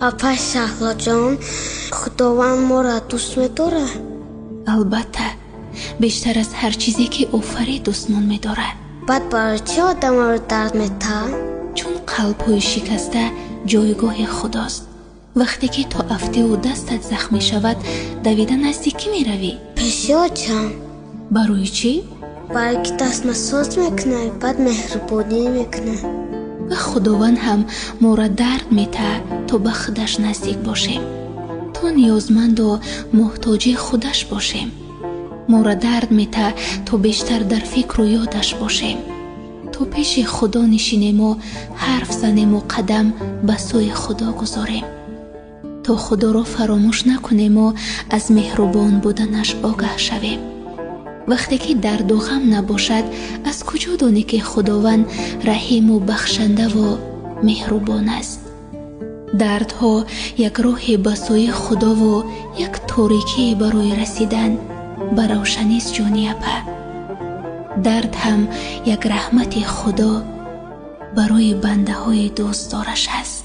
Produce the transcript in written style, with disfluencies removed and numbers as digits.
اپا شهلا جان، خداوند ما را دوست می‌داره؟ البته بیشتر از هر چیزی که آفرید دوستمان می‌داره. بعد برای چی آدم رو درد می‌ده؟ چون قلب‌های شکسته جایگاه خداست. وقتی که تو افتی و دستت زخمی شود دویده نزدیکی می‌روی. پیشیا جان، برای چی؟ برای که دست مساج میکنه، بعد مهربانی میکنه. و خداوند هم ما را درد می‌ده تا به خودش نزدیک باشیم، تا نیازمند و محتاج خودش باشیم. ما را درد می‌ده تا بیشتر در فکر و یادش باشیم، تا پیش خدا نشینیم و حرف زنیم و قدم به سوی خدا گذاریم، تا خدا را فراموش نکنیم و از مهربان بودنش آگاه شویم. وقتی که درد و غم نباشد از کجا دانی که خداوند رحیم و بخشنده و مهربان است؟ دردها یک راه به سوی خدا و یک تاریکی برای رسیدن به روشنی است جانی اپا. درد هم یک رحمت خدا برای بنده های دوست دارش است.